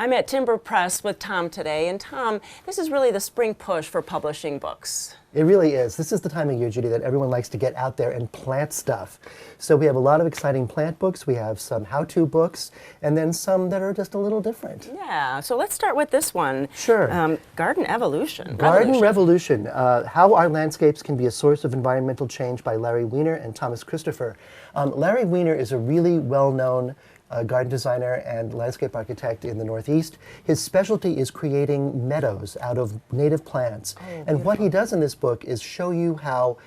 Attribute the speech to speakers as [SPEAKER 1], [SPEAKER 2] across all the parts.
[SPEAKER 1] I'm at Timber Press with Tom today, and Tom, this is really the spring push for publishing books.
[SPEAKER 2] It really is. This is the time of year, Judy, that everyone likes to get out there and plant stuff. So we have a lot of exciting plant books, we have some how-to books, and then some that are just a little different.
[SPEAKER 1] Yeah, so let's start with this one.
[SPEAKER 2] Sure.
[SPEAKER 1] Garden Evolution.
[SPEAKER 2] Garden Revolution, How Our Landscapes Can Be a Source of Environmental Change by Larry Weiner and Thomas Christopher. Larry Weiner is a really well-known garden designer and landscape architect in the Northeast. His specialty is creating meadows out of native plants. And what he does in this book is show you how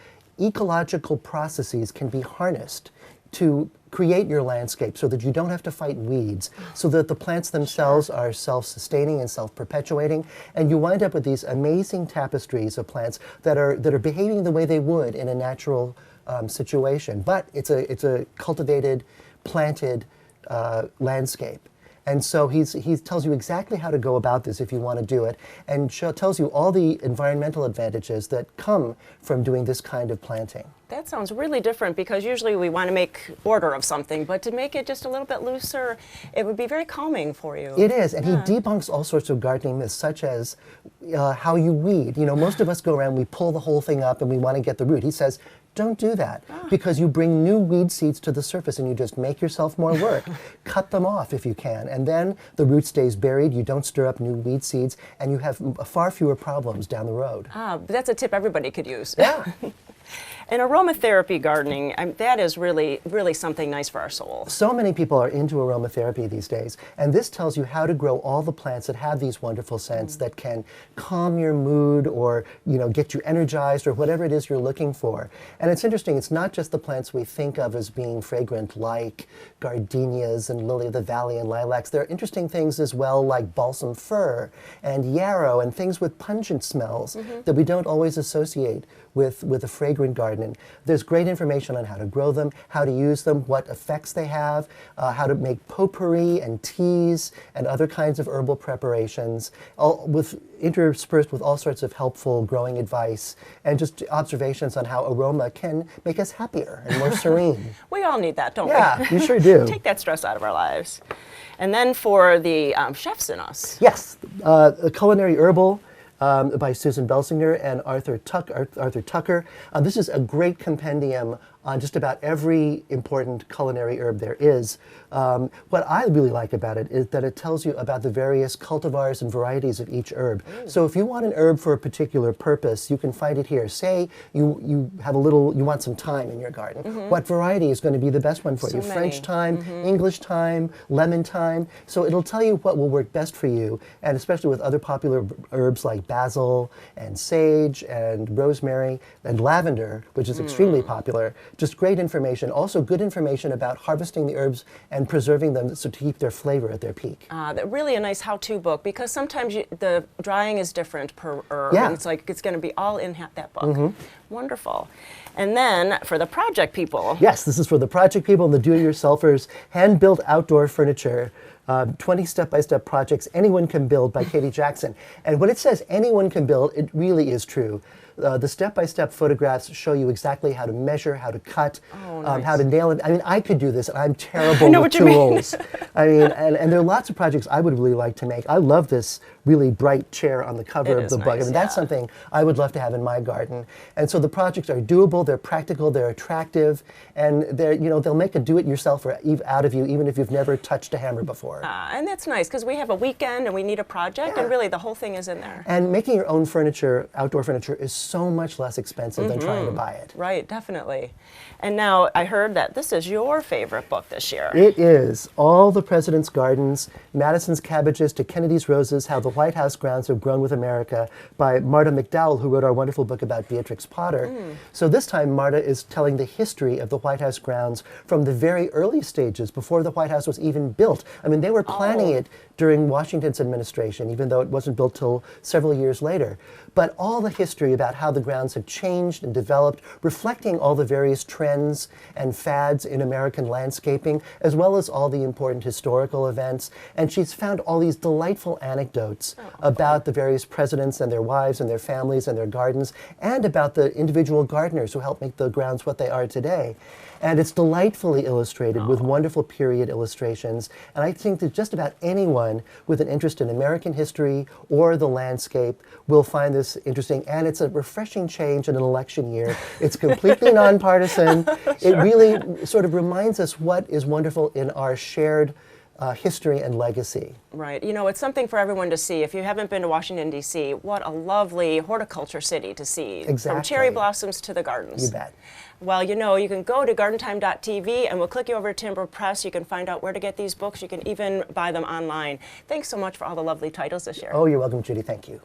[SPEAKER 2] ecological processes can be harnessed to create your landscape so that you don't have to fight weeds, so that the plants themselves are self-sustaining and self-perpetuating, and you wind up with these amazing tapestries of plants that are behaving the way they would in a natural situation. But it's a cultivated, planted landscape. And so he tells you exactly how to go about this if you want to do it, and tells you all the environmental advantages that come from doing this kind of planting.
[SPEAKER 1] That sounds really different, because usually we want to make order of something, but to make it just a little bit looser, it would be very calming for you.
[SPEAKER 2] It is, and he debunks all sorts of gardening myths, such as how you weed. You know, most of us go around, we pull the whole thing up and we want to get the root. He says, don't do that, because you bring new weed seeds to the surface and you just make yourself more work. Cut them off if you can, and then the root stays buried, you don't stir up new weed seeds, and you have far fewer problems down the road.
[SPEAKER 1] That's a tip everybody could use.
[SPEAKER 2] Yeah.
[SPEAKER 1] And aromatherapy gardening, that is really, really something nice for our soul.
[SPEAKER 2] So many people are into aromatherapy these days, and this tells you how to grow all the plants that have these wonderful scents that can calm your mood, or get you energized, or whatever it is you're looking for. And it's interesting, it's not just the plants we think of as being fragrant, like gardenias and lily of the valley and lilacs. There are interesting things as well, like balsam fir and yarrow, and things with pungent smells that we don't always associate with a fragrant garden. And there's great information on how to grow them, how to use them, what effects they have, how to make potpourri and teas and other kinds of herbal preparations, interspersed with all sorts of helpful growing advice and just observations on how aroma can make us happier and more serene.
[SPEAKER 1] We all need that, don't we?
[SPEAKER 2] Yeah, you sure do.
[SPEAKER 1] Take that stress out of our lives. And then for the chefs in us.
[SPEAKER 2] Yes, a Culinary Herbal, by Susan Belsinger and Arthur Tucker. This is a great compendium on just about every important culinary herb there is. What I really like about it is that it tells you about the various cultivars and varieties of each herb. So if you want an herb for a particular purpose, you can find it here. Say you want some thyme in your garden. What variety is going to be the best one for you? French thyme, English thyme, lemon thyme. So it'll tell you what will work best for you, and especially with other popular herbs like basil and sage and rosemary and lavender, which is extremely popular. Just great information. Also good information about harvesting the herbs and preserving them so to keep their flavor at their peak.
[SPEAKER 1] Really a nice how-to book, because sometimes the drying is different per herb.
[SPEAKER 2] Yeah.
[SPEAKER 1] And it's like it's going to be all in that book. Wonderful. And then for the project people.
[SPEAKER 2] Yes, this is for the project people and the do-it-yourselfers. Hand-built outdoor furniture. 20 step-by-step projects anyone can build by Katie Jackson. And when it says anyone can build, it really is true. The step-by-step photographs show you exactly how to measure, how to cut, how to nail it. I mean, I could do this, and I'm terrible with tools. I mean, and there are lots of projects I would really like to make. I love this really bright chair on the cover of the book. I mean, that's something I would love to have in my garden. And so the projects are doable, they're practical, they're attractive, and they'll make a do-it-yourself out of you, even if you've never touched a hammer before.
[SPEAKER 1] And that's nice, because we have a weekend and we need a project, and really the whole thing is in there.
[SPEAKER 2] And making your own furniture, outdoor furniture, is so much less expensive than trying to buy it.
[SPEAKER 1] Right, definitely. And now I heard that this is your favorite book this year.
[SPEAKER 2] It is. All the President's Gardens, Madison's Cabbages to Kennedy's Roses, How the White House Grounds Have Grown with America, by Marta McDowell, who wrote our wonderful book about Beatrix Potter. So this time Marta is telling the history of the White House grounds from the very early stages, before the White House was even built. I mean, they were planning it during Washington's administration, even though it wasn't built till several years later. But all the history about how the grounds have changed and developed, reflecting all the various trends and fads in American landscaping, as well as all the important historical events. And she's found all these delightful anecdotes about the various presidents and their wives and their families and their gardens, and about the individual gardeners who helped make the grounds what they are today. And it's delightfully illustrated with wonderful period illustrations. And I think that just about anyone anyone with an interest in American history or the landscape will find this interesting, and it's a refreshing change in an election year. It's completely nonpartisan. It really sort of reminds us what is wonderful in our shared history and legacy.
[SPEAKER 1] Right. You know, it's something for everyone to see. If you haven't been to Washington, D.C., what a lovely horticulture city to see.
[SPEAKER 2] Exactly.
[SPEAKER 1] From cherry blossoms to the gardens.
[SPEAKER 2] You bet.
[SPEAKER 1] Well, you know, you can go to gardentime.tv and we'll click you over to Timber Press. You can find out where to get these books. You can even buy them online. Thanks so much for all the lovely titles this year.
[SPEAKER 2] Oh, you're welcome, Judy. Thank you.